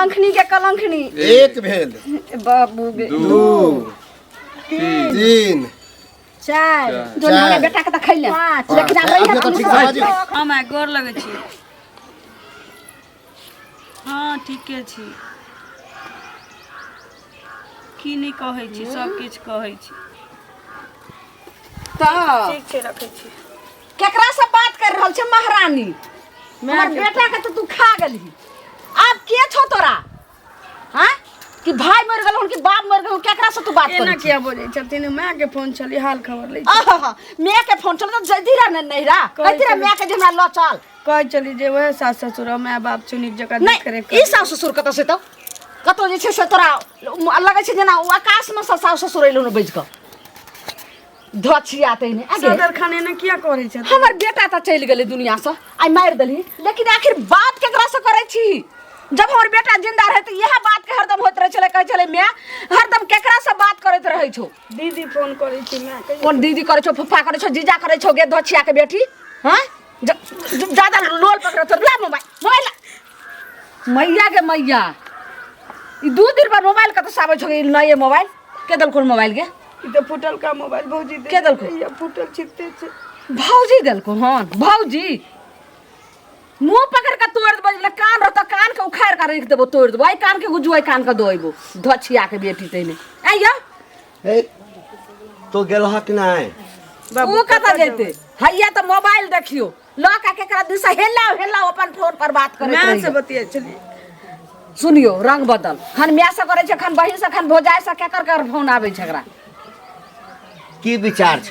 कलंखनी के कलंखनी। एक भेल बाबू गे। 2 3 4 जो हमारे बेटा के त खैले 5 लेकिन आ रही है तो ठीक है बाजी। हम गोर लगै छी। हाँ ठीके छी। की नहीं कहै छी सब किछ कहै छी। त ठीक छै रखै छी। केकरा से बात कर रहल छ महारानी? हमर बेटा के तू खा गेली। अब के छो तोरा? हां कि भाई मर गेल कि बाप मर गेल केकरा से तू बात कर? एना किया बोलै छथिन? मां के फोन छली हाल खबर लै छी। आहा मैं के फोन चल त जदीरा नहीं रा कहती रे मैं के हमरा ल चल कह चली जे वह सास ससुर माय बाप चुनिक जका देख रे। ई सास ससुर कत से त कतो जे छै से तोरा लगै छै जेना आकाश में सास ससुर एलो न बैज क धछियाते ने आगे सदर खाने ने किया करे छ? हमर बेटा त चल गेले दुनिया से आई मार देली लेकिन आखिर बात केकरा से करे छी? जब हमर बेटा जिंदा रहे त यह बात के हरदम होत रहे चले कहे चले मैं हरदम केकरा से बात करत रहे छो? दीदी फोन करे छी मैं। कौन दीदी करे छो? फुफा करे छो? जीजा करे छो? गे धछिया के बेटी हां ज्यादा लोल पकड़ तो ला मोबाइल मैया के मैया ई 2 दिन बाद मोबाइल का तो साबे छो नए मोबाइल के दल कोन मोबाइल के ई तो फुटल का मोबाइल भौजी दे के दल को या फुटल छिते छ भौजी दल को हां भौजी मुंह पकड़ के तोड़ देबो कान रहता कान के उखाड़ के रख देबो तोड़ देबो आई कान के गुजुआई कान के दोइबो धछिया के बेटी तैने आइया ए तो गेलहा कि नहीं? वो कता जैते हैया तो मोबाइल देखियो लका केकरा दिशा हेला अपन फोन पर बात करे मैं से बतिया चली। सुनियो रंग बदल खन मिया से करे छ खन बहिन से खन भोजाय से केकर कर फोन आबै छकरा की विचार छ?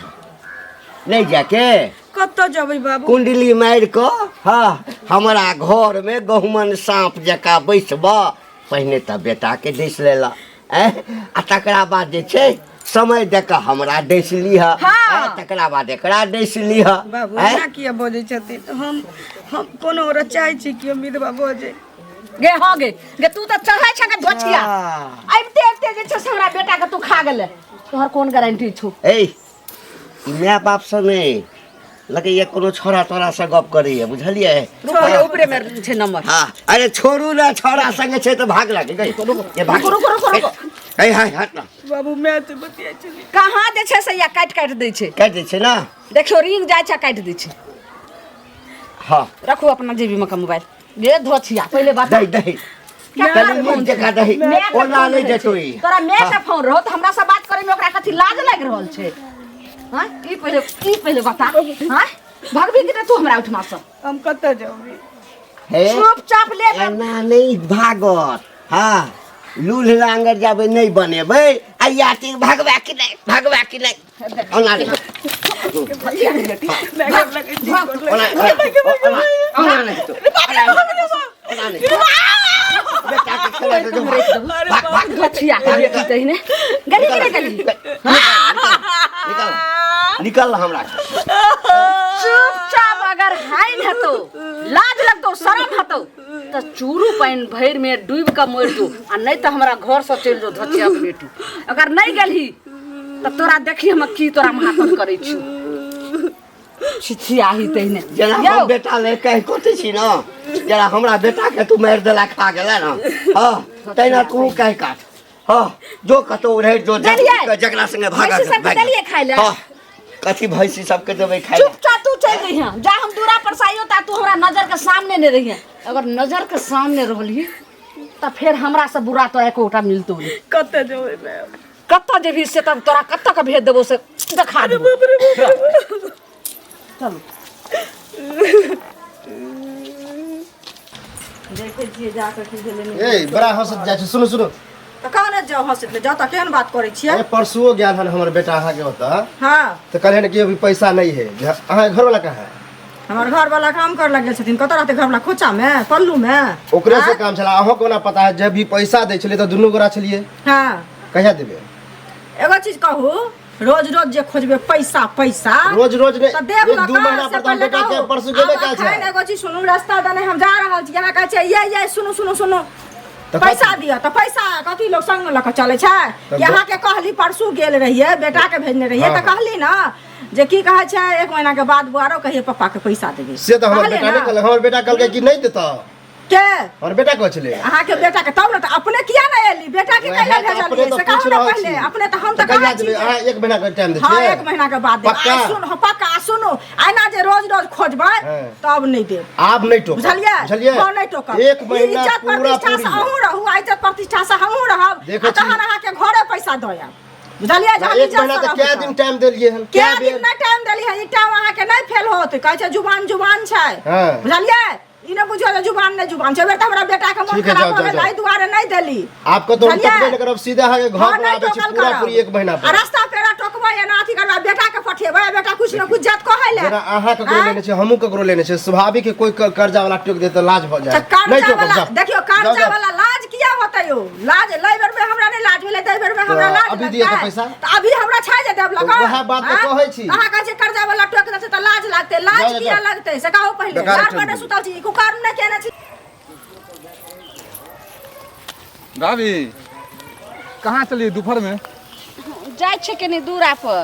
नहीं जाके कत जबै बाबू? कुंडली मार को हाँ हमारा घर में गहुमन सांप जका बैसबा पहने त बेटा के डस लेला आ तकरा बाद जे छै समय देख हमरा डस लीह तकरा बाद एकरा डस लीह। बाबू ना किया बोलै छथिन? हम कोनो रचाय छी कि विधवा बोजे गे हो गे तू त चढ़ै छ के धोछिया आइते जे छ हमरा बेटा के तू खा गेले तोहर कोन गारंटी छु? ए माय बाप से नहीं लगे ये कोनो छोरा तोरा से गप करैया बुझलिए? छोरे ऊपरे में छे नंबर। हां अरे छोरू ना छोरा संगे छे तो भाग लागे गई ये भाग रुको ए हाय हट ना बाबू मैं से बतिया चली। कहां जे छे से या काट दे छे कह दे छे ना देखियो रिंग जाय छ काट दे छे। हां रखो अपना जेबी में का मोबाइल गे धोछिया पहले बात दे पहले मुंह देखा दही ओना ले जतोई तोरा मैं के फोन रहो त हमरा से बात करे में ओकरा कथि लाज लाग रहल छे? हां ई पहले बता हां भागबी कि तू हमरा उठमा से हम कत जाबी? हे चुपचाप ले एना नहीं भागत हां लूल लांगर जाबे नहीं बनेबे आयाती भागवा कि नहीं ओना ले मैं घर लगे छी ओना नहीं तो ओना नहीं बेटा के खेला दे भाग धछिया के बेटी तहिने गली निकल हमरा चुपचाप अगर हाइन हतो लाज लगतो शर्म हतो त चूरू पाइन भैर में डूब के मर जो आ नहीं त हमरा घर से चल जो धछिया के बेटी अगर नहीं गेलही त तोरा देखी हम की तोरा महातम करै छु छिछिया ही तहिने जना हम बेटा ले कह कोते छी ना जरा हमरा बेटा के तू मार देला खा गेला ना हां तैना तू कह काट हां जो कतो रह जो जगला संगे भागा चलिए खाइ ले हां कथी भैंसी सबके देबै खाइ चुपचाप तू चल रही है जा हम दूरा पर साइयो ता तू हमरा नजर के सामने नहीं रही है अगर नजर के सामने रहली त फिर हमरा से बुरा तो एकोटा मिलतो नहीं कत जबै? मैं कत्ता जेबी से तब तोरा कत्ता के भेज देबो से दिखा दे चलो देखे छिए जा के की लेने ए बड़ा हंसत जा छ सुनो त कहने जाओ हंसत ले जा त केहन बात करै छियै? ए परसुओ गेल हन हमर बेटा अहाँ के होता हां तो कहले हन कि अभी पैसा नहीं है अहाँ घर वाला कहाँ है? हमर घर वाला काम कर लगे छथिन कत रहते घर वाला खोचा में पल्लू में ओकरे से काम चला अहाँ कोना पता है जब भी पैसा दे छले तो दुनू गोरा छलिए हां कहिया देबे? एगो चीज कहू रोज जे खोजबे पैसा रोज नहीं त देब एक 2 महीना पर हम बेटा के परसु गेबे का छै एगो चीज सुनू रास्ता दने हम जा रहल छी केना कहै छै ये सुनो पैसा दिया तो पैसा कथी लोग संग में लक चले छै? यहाँ के कहली परसू गेल रहिए बेटा के भेजने रहिए त कहली ना जे की कहै छै 1 महीना के बाद बुआरो कहिए पापा के पैसा देबे से तो हमर बेटा ने कहल हमर बेटा कहल कि नहीं देता के और बेटा को चले अहाँ के बेटा के तब न त अपने किया न एली बेटा के कैला भेजलिए से कहू न पहले अपने त हम त कहा छी हां 1 महीना का टाइम दे हां 1 महीना के बाद दे पक्का सुनो आइना जे रोज रोज खोजबै तब नहीं दे आप नहीं टोक बुझलिए हां नहीं टोक 1 महीना पूरा प्रतिष्ठा से हमहू रहू इज्जत प्रतिष्ठा से हमहू रहब तहन अहाँ के घरे पैसा दया बुझलिए जहां एक महीना तक क्या दिन टाइम देलिए हम क्या दिन ना टाइम देली है ई टाइम अहाँ के नहीं फेल होत कहै छै जुबान छै बुझलिए ई न बुझियो जे जुबान छै बेर त हमरा बेटा के मन खराब हो गेल एहि दुआरे नहीं देली आपको तो टोकबे न करब सीधा है घर पर आबे छै पूरा पूरी 1 महीना पर रास्ता पेरा टोकबै एना अथी करबा बेटा के पठेबै बेटा कुछ न कुछ जात कहै ले जरा अहाँ ककरो लेने छै हमहू ककरो लेने छै स्वाभाविक है कोई कर्जा वाला टोक दे त लाज भ जाए कर्जा वाला देखियो कर्जा वाला लाज किया होतै यो लाज लै बेर में हमरा नहीं लाज भेलै दै बेर में हमरा लाज अभी दिए पैसा त अभी हमरा छै जे देब लगा वह बात तो कहै छी अहाँ कहै छै कर्जा वाला टोक दे त लाज लागतै लाज किया लागतै से कहू पहिले लाज बने सुतल छी कुकार न केने छी भाभी कहाँ चलिए दोपहर में जाय छै कनी दूरा पर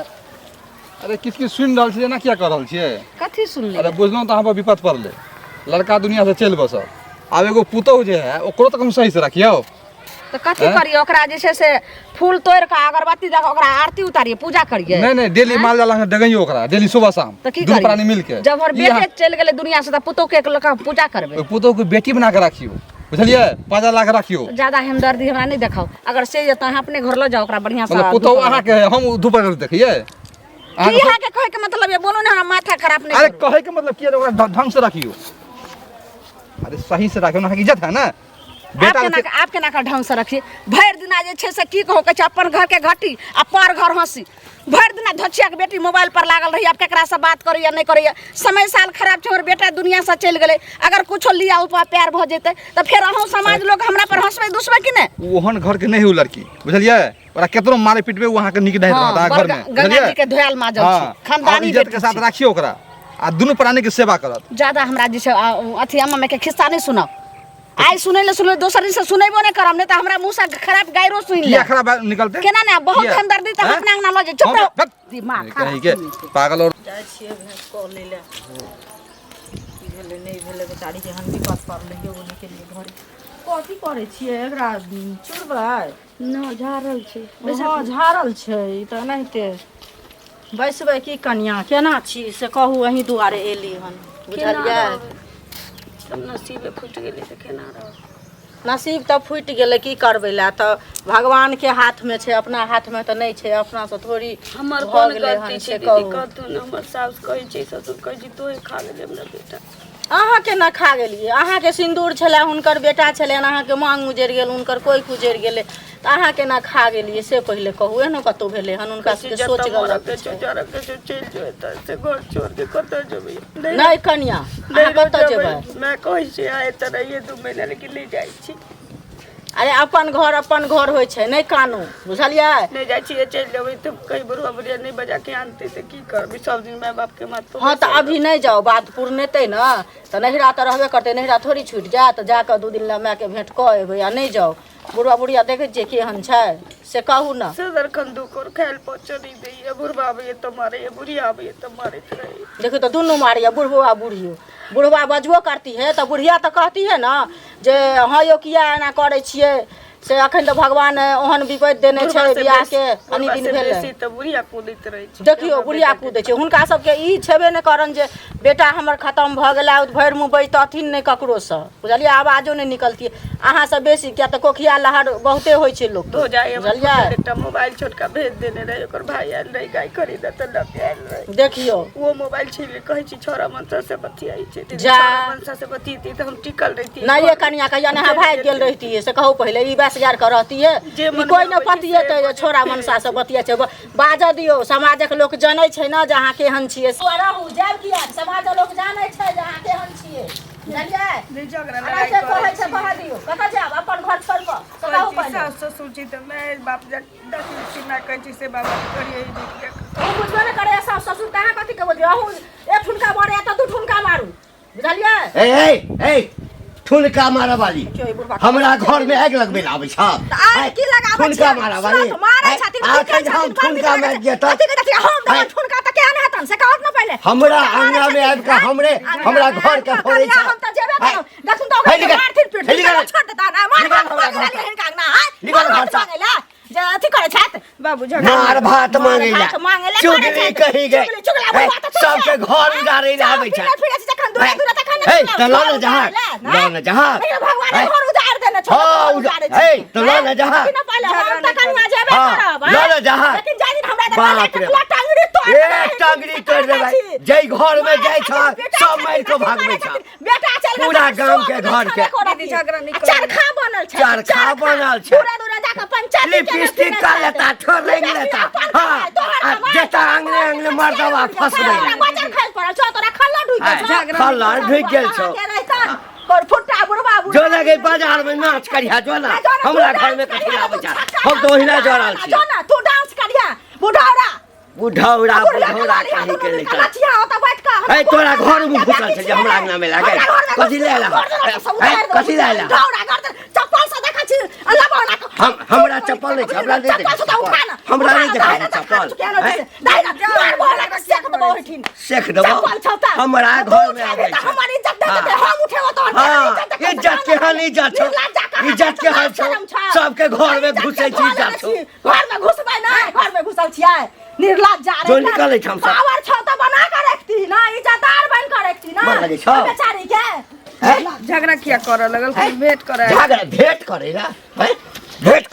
अरे किस सुन रहल छियै ना क्या कर रहल छियै कथी सुनली अरे बुझलहुँ तो अहाँ पर विपत पड़ले लड़का दुनिया से चल बसल आब एगो पुतहु जे है ओकरो तक हम सही से रखियो तो कथी करिए ओकरा जे छै से फूल तोड़ के अगरबत्ती दे के ओकरा आरती उतारिए पूजा करिए नहीं डेली माल जाल अहाँ डगइयो ओकरा डेली सुबह शाम तो की दूध प्राणी मिल के जब हमर बेटे चल गेले दुनिया से त पुतो के पूजा करबे पुतहु के बेटी बना के रखियो बुझलिए 5 लाख रखियो ज्यादा हमदर्दी हमरा नहीं देखाओ अगर से जे त अहाँ अपने घर ल जाओ ओकरा बढ़िया से पुतहु अहाँ के हम दोपहर देखिए की अहाँ के कहे के मतलब ये बोलो ना हमरा माथा खराब नहीं अरे कहे के मतलब की ओकरा ढंग से रखियो अरे सही से रखियो ना इज्जत है ना आपके ना का ढंग से रखिए भर दिना जे छै से की कहू के अपन घर के घटी आ पर घर हंसी भर दिना धचिया के बेटी मोबाइल पर लागल रही अब केकरा से बात करिए नहीं करिए समय साल खराब छै और बेटा दुनिया से चल गेले अगर कुछो लिया उपा प्यार भ जेते त फिर अहू समाज लोग हमरा पर हंसबे दुसबे कि नहीं ओहन घर के नहीं हो लड़की बुझलिए ओरा केतनो मारे पीटबे वहां के निक नहीं रहता घर में गंगा जी के धोयाल माजल छी खानदानी इज्जत के साथ रखियो ओकरा आ दुनु प्राणी के सेवा करत ज्यादा हमरा जे छै अथी अम्मा में के खिस्सा नहीं सुनाओ आई सुनै दोसर दिन से सुनैबो नहीं करम नहीं त हमरा मुंह से खराब गायरो सुन ले क्या खराब निकलते केना ने बहुत हमदर्दी त अपना अंगना ल जे चुप रहो दिमाग कहीं के पागल और जाय छिए भैंस को ले ले की भेले नहीं भेले बेचारी के हम विपत पर ले गेबो नहीं के लिए घर कथी करे छिए एकरा चुरबै न झारल छै हां झारल छै त एनाहिते बैसबै की कन्या केना छी से कहू अहीं दुआरे एली हन बुझलियै नसीबे फूट गेलै तऽ केना रह नसीब तऽ फूटि गेलै की करबै ला तऽ भगवान के हाथ में छै अपना हाथ में तऽ नहीं छै अपना से थोड़ी हमर कोन गलती छै दीदी कतौ न हमर साउस कहै छै ससुर कहै छै तोहे खा गेलै हमरा बेटा अहाँ के न खा गेलिए अहाँ के सिंदूर छले हुनकर बेटा छले अहाँ के मांग उजड़ गेल हुनकर कोई गुजर गेले त अहाँ के न खा गेलिए से पहले कहू एहनो कतौ भेले हन हुनका से सोच गलत छै चोरा के चल जेतै से घर छोड़ के कतौ जेबै नहीं कन्या अहाँ कतौ जेबै मैं कहै छी आए त रहिए 2 महीना लेकिन ले जाइ छी अरे अपन घर होय छै नहीं कानू बुझलिए नहीं जाइ छी चल जेबै त कई बरुआ बुढ़िया नहीं बजा के आनते त की करबै सब दिन माय बाप के मत हां त अभी नहीं जाओ बात पुरनेते न त नहिरा त रहबे करते नहिरा थोड़ी छूट जात जाके 2 दिन ला माय के भेंट क एबै या नहीं जाओ बुढ़वा बुढ़िया देखे छियै केहन छै से कहू ना सदर खंदूक और खायल पचरी दैए बुढ़वा आबैए त मारे बुढ़िया आबैए त मारैत रहे देखो तो दोनों मारिया बुढ़वा बुढ़ियो बुढ़वा बजबो करती है तो बुढ़िया तो कहती है ना जे हाँ यो किया एना करे छिए से अखन तो भगवान ओहन विपद देने छै बियाह के अनी दिन भेले से त बुढ़िया कूदैत रहे छै देखियो बुढ़िया कूदै छै हुनका सबके ई छेबे नै करन जे बेटा हमर खत्म भ गेला भैर मुंह बैठथिन नै ककरो से बुझलिए आवाजो नै निकलती अहाँ सब बेसी किया त कोखिया लहर बहुते होय छै लोग हो जाय बुझलिए एकटा मोबाइल छोटका भेज देने रहे ओकर भाई आयल रहे गाय खरीद त न आयल रहे देखियो वो मोबाइल छीन कहै छी छोरा मनसा से बतियाई छै छोरा मनसा से बतियती त हम टिकल रहिती नहीं ये कन्या कहिया नहा भाग गेल रहती है से कहू पहले ई 10,000 का रहती है कोई न पतिए त छोरा मनसा से बतिया छै बाजा दियो समाजक लोक जानै छै न जे अहाँ केहन छियै रहू जाब किया समाजक लोक जानै छै जे अहाँ केहन छियै बुझलिए नहीं झगड़ा लड़ाई कहै छै कह दियो कतऽ जाब अपन घर छोड़ क कहू पहले सास ससुर छी त मैं बाप दादी सीना कहै छी से बाबा करिए हम बुझबे न करे सास ससुर कहाँ कथि के बोलियो अहू एक ठुनका मारे त 2 ठुनका मारू बुझलिए ए ठुनका मारा वाली हमरा घर में आग लगबे आबै छ आग की लगाबै ठुनका मारा वाली मारै छथिन हम ठुनका मार जेता हम ठुनका त केहन हेतै हन से कहत ना पहले हमरा अंगना में आबि के हमरा घर के फोड़ै छै हम त जेबे करब देखुन त ओकरा मारथिन पीट छोड़ देता ना मार हिनका अंगना निकल घर से जे अथी करे छत बाबू झगड़ा मार भात मांगे चुगली कही गए सबके घर उजाड़े ले आबै छै ए त ल न जहां भगवान घर उजाड़ देने छोड़ उजाड़े छै ए त ल न जहां हम त कनिया जेबे करब ल न जहां लेकिन जाई दिन हमरा बाप रे टांगड़ी तोड़ एक टांगड़ी तोड़ देबै जई घर में जाय छ सब मार के भागबै छ बेटा चल पूरा गांव के घर के दीदी झगड़ा निकल चरखा बनल छै चरखा बनल छै पूरा दूरा जाके पंचायत लिपस्टिक का लेता ठोर लेता हां जेता अंगने मर्दवा फंस गई बाजार खाइल पड़ल छ तोरा खल्ला ढुक गेल खल्ला ढुक गेल छ और फुट्टा बुढ़वा जो लगे बाजार में नाच करिया जो ना हमरा घर में कथि आबै छ हम तो ओहिना जरल छी जो ना तू डांस करिया बुढ़ौरा बुढ़ौरा कहीं के लेकर कचिया होता बैठ का ए तोरा घर में घुसल छै जे हमरा अंगना में लागे कथि लेला कथि लेला बुढ़ौरा कर चप्पल से देखा छी अल्लाह बना हमरा चप्पल नहीं हमरा नहीं देख हमरा नहीं देख चप्पल मार बोला के सेक दबो हठिन सेख दबो हमरा घर में आबै छै हमारी इज्जत दे हम उठे तो हां इज्जत के हानि इज्जत के हाल छौ सबके घर में घुसै छी इज्जत छौ घर में घुसबै ना घर में घुसल छियै निर्लज जा रे जो निकलै छै हम सब पावर छौ त बना के रखती ना इज्जतदार बन के रखती ना बन छौ बेचारी के झगड़ा किया करे लगल फिर भेंट करे झगड़ा भेंट करेला हैं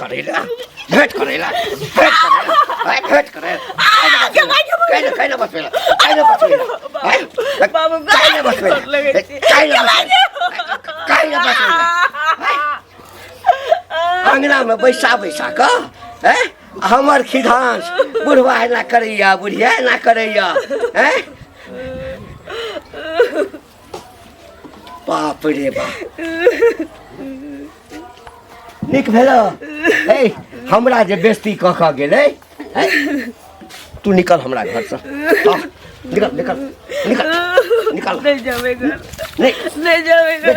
भेंट करेला कैले बसवेला बाबू कैले बसवेला अंगना में बैसा का हैं हमर खिधांस बुढ़वा ना करैया बुढ़िया ना करैया हैं बाप रे बाप निक भेलो ए हमरा जे बेइज्जती कह गेलै तू निकल हमरा घर से निकल नहीं जावे घर नहीं नहीं जावे घर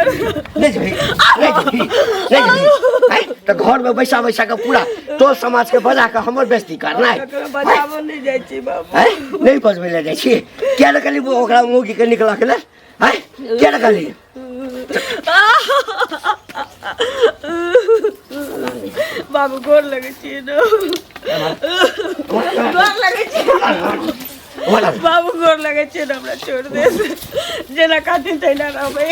नहीं तो घर में बैसा के पूरा तो समाज के बजा के हमर बेइज्जती करना है बजाबो नहीं जाय छी बाबू नहीं बजबै ले जाय छी क्या लगली ओकरा मुगी के निकला के हैं क्या लगली बाबू गोर लगे छी गोर लगे छी बाबू गोर लगे छी हमरा छोड़ दे जेना खातिर तैना रहबै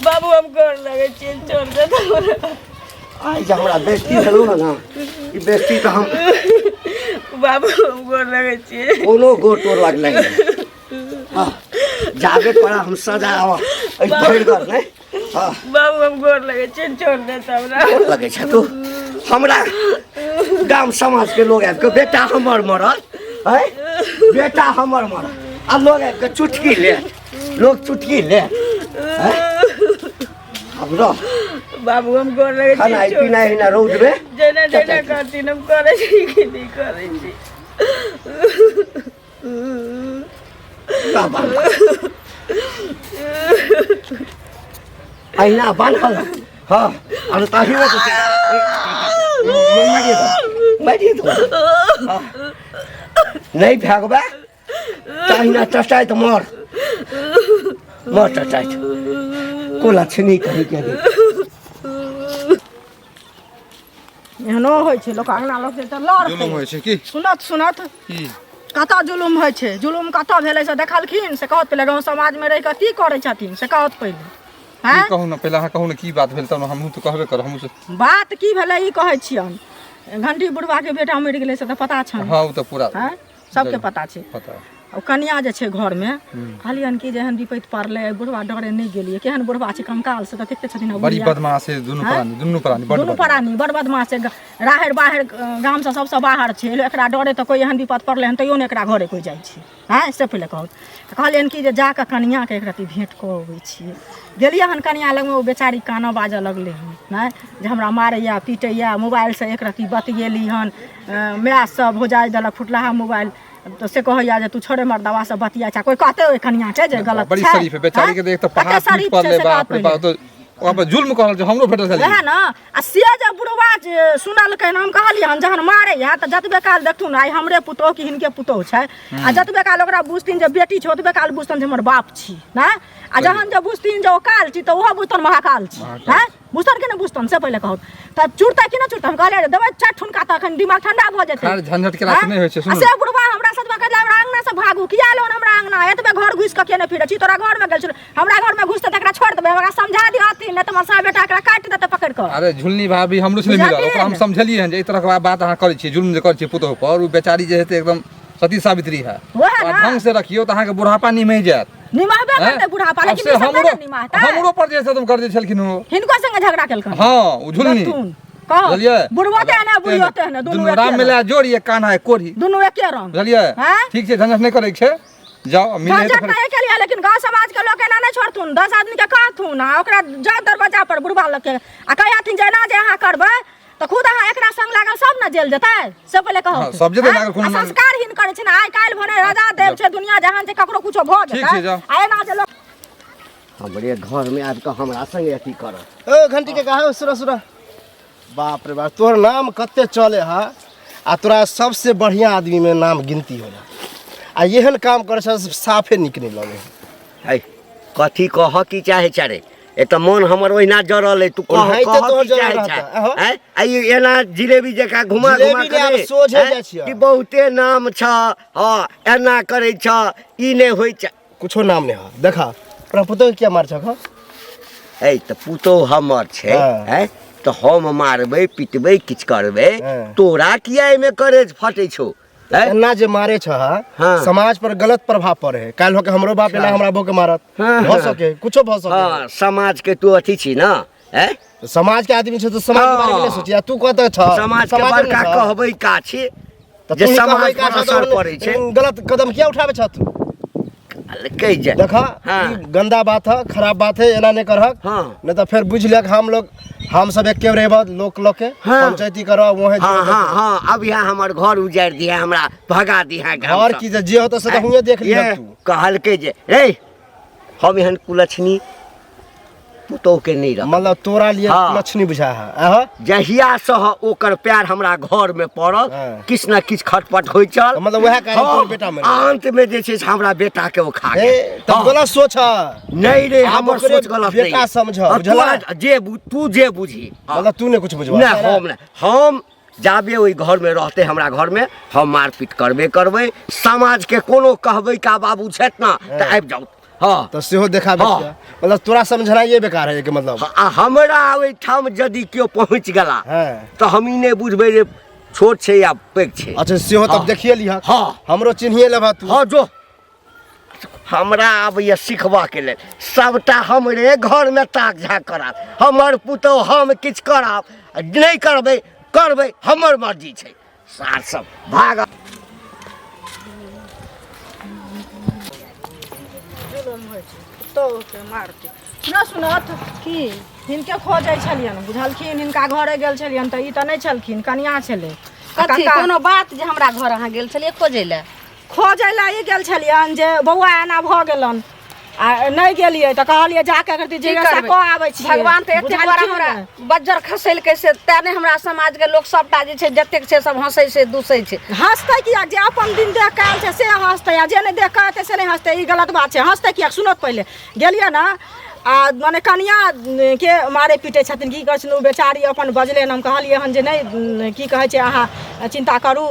बाबू हम गोर लगे छी छोड़ दे हमरा आई जा हमरा बेइज्जती भेलौ ना ई बेइज्जती तो हम बाबू हम गोर लगे छी कोनो गोर तोड़ लागलै हां जाबे पड़ा हम सजा आवा ए भइल कर नै हां बाबू हम गोर लगे छी छोड़ दे हमरा लगे छ तू हमरा गांव समाज के लोग आब के बेटा हमर मरल है बेटा हमर मरल आ लोग आब के चुटकी ले लोग चुटकी ले अब रो बाबू हम गोर लगे छी खाना पीना हिना रोड में जेना जेना करती हम करे छी कि नहीं करे छी बाबा आईना बांधल हां और ताही में मारिए तो नहीं भागबा ताहिना चटाई तो मर चटाई कोला छनी कहि के एहनो होइ छै लोक अंगना लोक त लड़ जुलुम होइ छै की सुनत की कतऽ जुलुम होइ छै जुलुम कतऽ भेलै से देखलखिन से कहत पहिले गाँव समाज में रहि कऽ की करै छथिन से कहत पहिले की कहू ना पहले अहाँ कहू ना की बात भेल तब हमहूँ तो कहबे कर हमहूँ बात की भेलै ई कहै छियन घंटी बुढ़वा के बेटा मरि गेलै से तऽ पता छन हाँ वो तो पूरा हैं सबके पता छै पता ओ कन्या जे छै घर में कहलियन कि जे एहन विपत्ति पड़लै बुढ़वा डरे नहीं गेलिए केहन बुढ़वा छै कंकाल से तऽ देखते छथिन बड़ी बदमाश है दुनू प्राणी बड़ बदमाश छै राहर बाहर गाम से सबसे बाहर छै एकरा डरे तऽ कोई एहन विपत्ति पड़लै हन तैयो ने एकरा घरे कोई जाइ छै हैं से पहिले कहलियन कि जे जाके कन्या के एक रति भेंट कऽ अबै छियै गेलियै हन कन्या लग में ओ बेचारी काना बाजऽ लगलै हन हैं जे हमरा मारैया पीटैया मोबाइल से एक रति बतियेली हन मैच सब भोजाइ देलक फुटलाहा मोबाइल तो से कहैया जे तू छोड़े मर्दवा से बतिया कोई कहते ओइ कन्या के जे गलत बड़ी शरीफ है बेचारी के देख तो पहाड़ टूट पड़ले बाप रे बाप तो ओकरा पर जुल्म करल जे हमरो भेटल छल वएह ना आ से जे बुढ़वा सुनल के नाम कहलिए हन जहन मारे है त जतबे काल देखथुन आई हमरे पुतोह कि हिनके पुतोह छै आ जतबे काल ओकरा बुझथिन जे बेटी छै ओतबे काल बुझतन जे हमर बाप छी ना आ जहन जे बुझथिन जे ओ काल छी त ओहो बुझतन महाकाल छी हैं बुझतन कि न बुझतन से पहिले कहत त चुरता कि न चुरता हम कहले देबै चार ठुनका त अखन दिमाग ठंडा भ जेतै खैर झंझट के रात नहीं होय छै आ सुन से बुढ़वा हमरा सतबा कहले हमरा अंगना से भागू किया लोन हमरा अंगना एतबे घर घुस के केने फिरै छी तोरा घर में गेल छ हमरा घर में घुसते तकरा छोड़ देबै हमरा समझा दिहथिन न त मसा बेटा एकरा काट देतै पकड़ के अरे झुलनी भाभी हमरो छले मिलल ओकरा हम समझलिए हन जे ई तरह के बात अहाँ करै छी जुल्म जे करै छी पुतोह पर उ बेचारी जे हेतै एकदम सती सावित्री है वएह ना ढंग से रखियो त अहाँ के बुढ़ापा निमहि जायत निमाहबे करते बुढ़ापा लेकिन से ई सब हमरो नहीं निमाहता हमरो पर जे तुम कर दे छलखिन हो हिनको संगे झगड़ा केलकन हां उ झुलनी कहो बुझलिए बुढ़वाते है ना बुढ़ियोते है ना दोनों राम मिला जोड़िए कान्हा है कोढ़ी दोनों एके रंग बुझलिए ठीक छै झंझट नहीं करे छै जाओ मिले झंझट तो फिर नहीं के लिए लेकिन गांव समाज के लोग एना नहीं छोड़थुन 10 आदमी के कहथुन आ ओकरा जा दरवाजा पर बुढ़वा लग के आ कहथिन जे ना जे अहाँ करबै त खुद अहाँ एकरा संग लागल सब न जेल जेतै से पहिले कहो सब जेतै लागल कोन संस्कारहीन करे छै ना आइ काल भने राजा देव छै दुनिया जहान छै ककरो कुछो भ ठीक छै, जेतै जाओ। आ एना जे लोग हमरे घर में आज का हमरा संगे अथी कर ओ घंटी के कहा सुरा सुरा बाप रे बाप तोहर नाम कते चले हा आ तोरा सबसे बढ़िया आदमी में नाम गिनती होला आ एहन काम करे छ साफे निकले लगे है कथी कह की चाहे चारे ए त मन हमर ओहिना जरल है तू कह ओनाहि त तोहर की जरल चाहे रहता, अहो। चाहे हैं आई एना जिलेबी जका घुमा घुमा जिलेबी ने आब करे सोझे हैं? जाइ छियै। कि बहुते नाम छ हां एना करे छ ई ने होय छ कुछो नाम नहीं हा देखा तोरा पुतो क्या मार छ ए त पुतो हमर छै हाँ। हैं तो हम मारबै पिटबै किछ करबै हाँ। तोरा किया एमे करे फटै छौ हैं एना जे मारे छ हाँ। समाज पर गलत प्रभाव पड़े है काल होके हमरो बाप एना हमरा बो के मारत हाँ, भ हाँ। सके कुछो भ सके हां समाज के तू अथी छी ना हैं समाज के आदमी छ तो समाज के बारे में नहीं सोचिया तू कहत छ समाज के बड़का कहबै का छी त जे तू समाज कहबै पर असर पड़ै छै गलत कदम किया उठावे छ तू कह जा देखा हाँ। ई गंदा बात है खराब बात है एना नहीं करहक हाँ। नहीं तो फिर बुझ लिया कि हम सब एक रहब लोक लोग के हाँ। पंचायती करब वहे हाँ हाँ हाँ अब यहाँ हमार घर उजाड़ दिया हमरा भगा दिया घर की जे होता से हुए देख लिया तू कहल के जे रे हम यहाँ कुलछनी पुतोह के नहीं रह मतलब तोरा लिए हाँ। लक्ष्मी बुझा है आहा जहिया से ओकर प्यार हमरा घर में पड़ल हाँ। किछ न किछ खटपट होय चल तो मतलब वह कारण तोर बेटा में अंत में जे छै से हमरा बेटा के वो खा ए गेल तब हाँ। गलत सोच है नहीं रे आप हमर ओकरे सोच गलत नहीं बेटा समझ, अब बुझला? तू जे बुझी हाँ। मतलब तू ने कुछ बुझवा नहीं हम नहीं हम जाबे ओई घर में रहते हमरा घर में हम मारपीट करबे करबै समाज के कोनो कहबै का बाबू छत ना त आबि जाऊ हाँ तो सेहो देखा हाँ। मतलब तोरा समझना ये बेकार है कि मतलब आ हमरा ओहिठाम यदि केओ पहुँच गेला हाँ। तो हम ई नहीं बुझबै जे छोट छै या पैघ छै अच्छा सेहो तब हाँ। देखिए लिहा हाँ। हमरो चिन्हिए लेबा तू हाँ जो हमरा आब ये सिखबा के लेल सबटा हमरे घर में ताक झाक करत हमर पुतौह हम किछ करब नहीं करबै करबै हमर मर्जी छै सार सब भाग तो के मारते न सुनत की हिनके खोजै छलियन बुझलखिन हिनका घरे गेल छलियन त ई त नहीं छलखिन कनिया छलै कथी कोनो बात जे हमरा घर अहाँ गेल छलिए खोजै ले खोजै ला ई गेल छलियन जे बौआ एना भ गेलन आ नहीं गेलिए त कहलिए जाके करती जे से क आबै छी भगवान तो एते बड़ा हमरा बज्जर खसेलकै से तेने हमरा समाज के लोग सबटा जे छै जतेक छै सब हंसै छै दुसै छै हंसते किया जे अपन दिन देख के आयल छै से हंसते आ जे नहीं देख के आते से नहीं हंसते ई गलत बात छै हंसते किया सुनो पहले गेलिए ना आ माने कनिया के मारे पीटे छथिन की कहै छथिन ओ बेचारी अपन बजले हम कहलिए हन जे नहीं की कहै छै अहाँ चिंता करू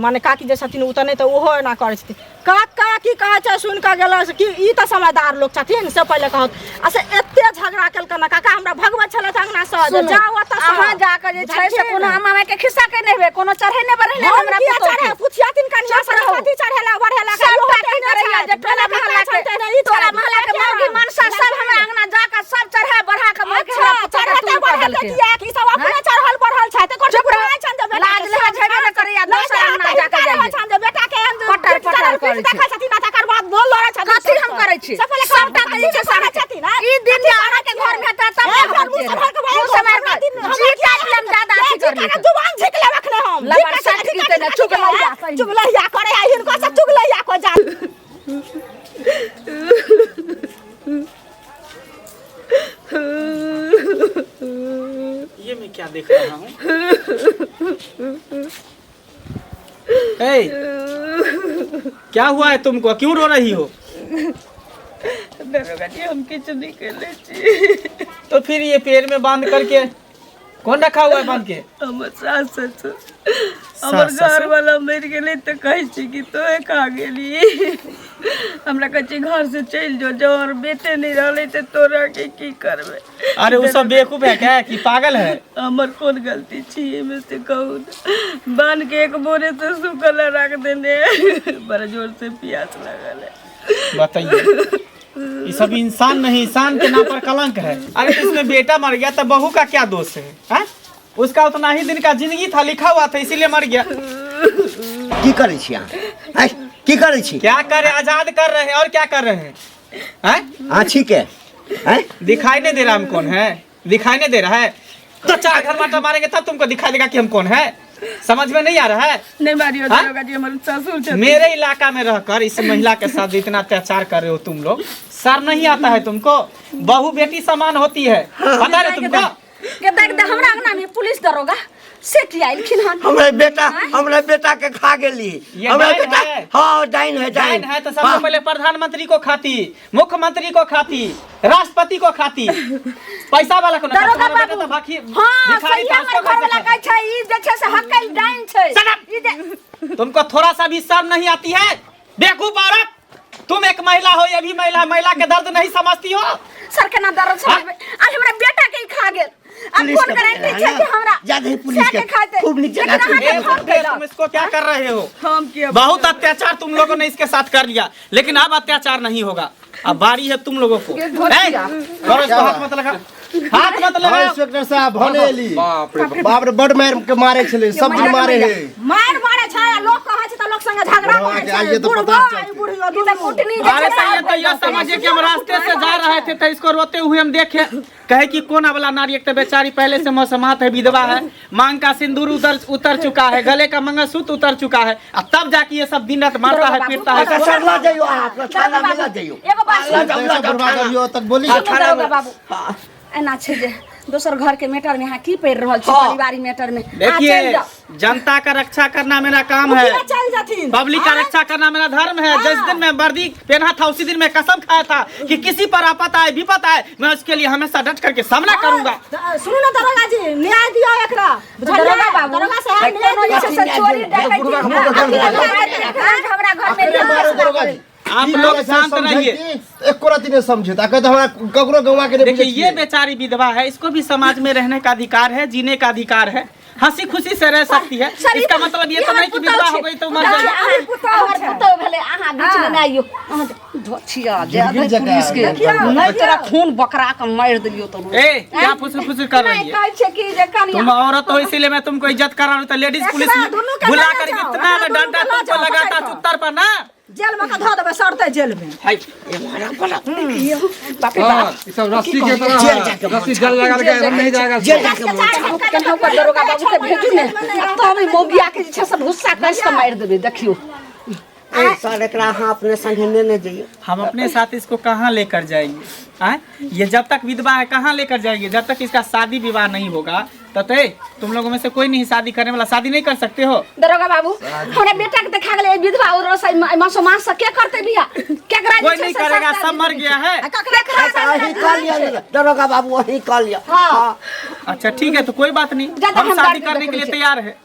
माने काकी जे छथिन उ त नहीं त ओहो एना करै छथिन काका की कहै छै सुन के गेल कि ई त समझदार लोग छथिन से पहिले कहत आ से एते झगड़ा केलकन ना काका हमरा भगवत छले अंगना से जे जाओ ओत अहाँ जाके जे छै से कोनो अम्मा के खिस्सा के नहीं बे कोनो चढ़े ने बरहे ने हमरा पुतो चढ़े पुछियातिन कनिया सरस्वती चढ़ेला बढ़ेला सबटा की करैया जे टोला महल्ला के टोला महल्ला के मौगी मनसा सब हमरा अंगना जाके सब चढ़ा बढ़ा के मोह के चढ़ते बढ़ते किया कि सब अपने चढ़ल बढ़ल छै त कोन बुढ़ा छन जे लाज ले झगड़ा न करैया दोसर अंगना जाके जाइए छन जे बेटा के पटर पटर करै छै देखै छथिन तकर बाद बोल लड़ै छथिन कथी हम करै छी सबटा तऽ ई छै सारा छथिन ई दिन जे अहाँ के घर में त तब हम समय में जी टाइम ज्यादा अथी कर ली जुबान झिक ले रखले हम लबर साथ की ते चुगलैया चुगलैया करे आ हिनको से चुगलैया को जा ये मैं क्या देख रहा हूँ? क्या हुआ है तुमको? क्यों रो रही हो? दरोगा जी हम किच नहीं कर ले तो फिर ये पैर में बांध करके कौन रखा हुआ है बांध के? हमर सास ससुर हमर घर वाला मर गेले तो कहे छी कि तो खा गेली हमरा कच्चे घर से चल जो जो और बेटे नहीं रहले तो तोरा के की करबे? अरे वो सब बेवकूफ है क्या कि पागल है? हमर कौन गलती छी में से कहूँ बांध के एक बोरे से सूखल रख देने बड़ा जोर से प्यास लगल है। बताइए, ये सब इंसान नहीं, इंसान के नाम पर कलंक है। अरे इसमें बेटा मर गया तो बहू का क्या दोष है? उसका उतना ही दिन का जिंदगी था, लिखा हुआ था, इसीलिए मर गया। की करे छी अहाँ? की करे छी? क्या करे? आजाद कर रहे हैं और क्या कर रहे हैं? हाँ ठीक है। दिखाई नहीं दे रहा हम कौन है? दिखाई नहीं दे रहा है तो 4 घर मार मारेंगे तब तुमको दिखाई देगा कि हम कौन है। समझ में नहीं आ रहा है? नहीं मारियो दरोगा जी, हमारे ससुर छथिन। मेरे इलाका में रहकर इस महिला के साथ इतना अत्याचार कर रहे हो तुम लोग, सर नहीं आता है तुमको? बहू बेटी समान होती है, पता है तुमको? हमरा अंगना में पुलिस दरोगा से की आइलखिन हन। हमरा बेटा के खा गेली। ये हमरा डाइन बेटा है। हाँ डाइन है, डाइन है तो सबसे पहले प्रधानमंत्री को खाती, मुख्यमंत्री को खाती, राष्ट्रपति को खाती, पैसा वाला को दरोगा बाबू। हां सही हमर घर वाला कहै छै ई जे छै से हकल डाइन छै। ई जे तुमको थोड़ा सा भी शर्म नहीं आती है? बेवकूफ औरत, तुम एक महिला हो, ये भी महिला के दर्द नहीं समझती हो? सर के ना दर्द समझबे। आज हमरा बेटा के खा गेल। अब कौन गारंटी छै कि हमरा ज्यादा ही पुलिस के खूब नीचे तुम इसको क्या कर रहे हो? हम क्या बहुत अत्याचार तुम लोगों ने इसके साथ कर लिया, लेकिन अब अत्याचार नहीं होगा। अब बारी है तुम लोगों को। करो इसको, हाथ मत लगा, हाथ मत लगा। इंस्पेक्टर साहब भनेली बाप रे बाप। बाप रे बड़ मार के मारे छले, सब मारे है। मार मारे छै, लोग कहै छै त लोग संगे झगड़ा करे छै। आइए तो पता चल। बुढ़ियो दूध कुटनी अरे तो ये समझिए कि हम रास्ते से जा रहे थे तो इसको रोते हुए हम देखे, कहे कि कौन वाला नारी, एक तो बेचारी पहले से मौसमात है, विधवा है, मांग का सिंदूर उतर चुका है, गले का मंगलसूत्र उतर चुका है, अब तब जाके ये सब दिन रात मारता है, पीटता है। सरला जाइयो, आप थाना में ला जाइयो। एगो बात बर्बाद करियो तक बोली। दरोगा बाबू एना छै जे दोसर घर के मैटर में यहाँ की पढ़ रहल छी, परिवारी मैटर में। देखिए, जनता का रक्षा करना मेरा काम है, चल जाथिन। पब्लिक का रक्षा करना मेरा धर्म है। जिस दिन मैं वर्दी पहना था उसी दिन मैं कसम खाया था कि किसी पर आपत आए, विपत आए, मैं उसके लिए हमेशा डट करके सामना करूंगा। सुनो ना दरोगा जी, न्याय दियो एकरा। दरोगा बाबू, दरोगा साहब कोनो जे से चोरी डकैती हमरा घर में दरोगा जी आप लोग शांत रहिए। एक कोरती ने समझे ताकि तो हमरा ककरो गवा के देखिए, ये बेचारी विधवा है, इसको भी समाज में रहने का अधिकार है, जीने का अधिकार है, हंसी खुशी से रह सकती है। इसका मतलब ये तो नहीं कि विधवा हो गई तो मर जाएगी। हमर पुतौ भेले, अहाँ बीच में नहीं आइयो। अहाँ धोछिया जे पुलिस के नहीं तेरा खून बकरा के मार दियो तो। ए क्या फुसफुस कर रही है? कहै छै कि जे कनिया तुम औरत हो इसीलिए मैं तुमको इज्जत कर रहा हूँ। तो लेडीज पुलिस बुला कर इतना डंडा तुमको लगाता चुत्तर पर ना, जेल में का धो देबे, सड़ते जेल में। हाय बाप रे बाप, ये सब रस्सी के तरह रस्सी जल लगा के नहीं जाएगा। केनाहु पर दरोगा बाबू के भेजू ने, तो हम मोगिया के जे छै से भुस्सा कस के मार देबे। देखियो सर एकरा अहाँ अपने संगे लेने जाइए। हम अपने साथ इसको कहाँ लेकर जाएंगे? ये जब तक विधवा है कहाँ लेकर जाएंगे? जब तक इसका शादी विवाह नहीं होगा तब तुम लोगों में से कोई नहीं शादी करने वाला। शादी नहीं कर सकते हो दरोगा बाबू। हमरा बेटा के देखा गेले विधवा और मासो मास से के करते बिया? केकरा कोई नहीं करेगा, सब मर गया है। वही कर लिया दरोगा बाबू, वही कर लिया। हाँ अच्छा ठीक है, तो कोई बात नहीं, हम शादी करने के लिए तैयार है।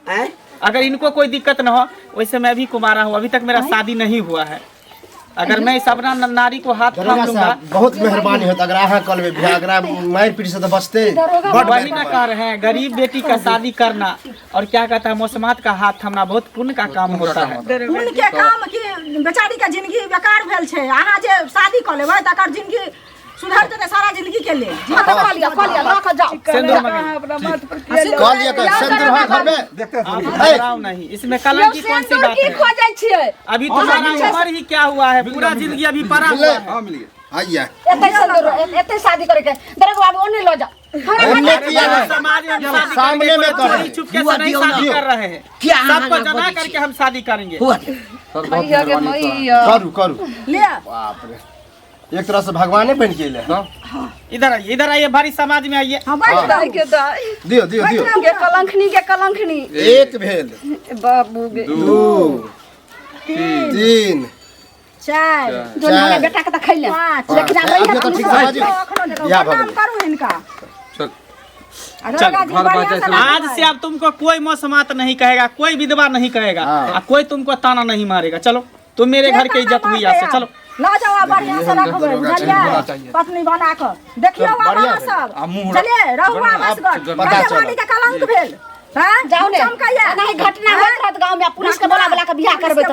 अगर इनको कोई दिक्कत न हो, वैसे मैं भी कुमारा हूँ, अभी तक मेरा शादी नहीं हुआ है। अगर मैं इस अपना नारी को हाथ थाम लूंगा, बहुत मेहरबानी होता अगर अहाँ कल में बियाह अगर मार पीट से तो बचते। वही ना कह रहे हैं, गरीब बेटी का शादी करना और क्या कहता है मौसमात का हाथ थामना बहुत पुण्य का काम होता है। पुण्य के काम की बेचारी का जिंदगी बेकार भेल छै। अहाँ जे शादी कर लेबै तकर जिंदगी सुधर जते, सारा जिंदगी के ले जीवन कह लिया ला के जाओ। सिंदूर में अपना मत पर कह लिया कर सिंदूर है घर में देखते आप घबराओ नहीं, इसमें कलंक की कौन सी बात है? खो जाय छियै अभी तुम्हारा उम्र ही क्या हुआ है, पूरा जिंदगी अभी पड़ा हुआ है। हां मिलिए आइए एते सिंदूर एते शादी करे के दरोगा बाबू ओने लो जा। हमने किया है समाज में शादी सामने में कर चोरी चुपके से नहीं शादी कर रहे हैं, सबको जमा करके हम शादी करेंगे। मैया के मैया करू करू ले बाप रे एक तरह से भगवाने बन के ले। इधर आइए भारी समाज में आइए। हाँ बैठ दाई के दाई दियो दियो दियो। के कलंखनी एक भेल, बाबू गे 2 3 चार दोनों हमरा बेटा के त खैले लेकिन अभी तो ठीक समझ या काम करू इनका चल चल आज से अब तुमको कोई मौसमात नहीं कहेगा, कोई विधवा नहीं कहेगा, और कोई तुमको ताना नहीं मारेगा। चलो तुम मेरे घर की इज्जत हुई आज से। चलो ला जाओ बढ़िया से रखबे बुझलिए पत्नी बना के देखियो वहां सब चलिए रहुआ बसगढ़ वाली का कलंक भेल। हां जाओ ने नहीं घटना होत रहत गांव में पुलिस के बोला के बियाह करबे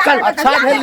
चल अच्छा भेल।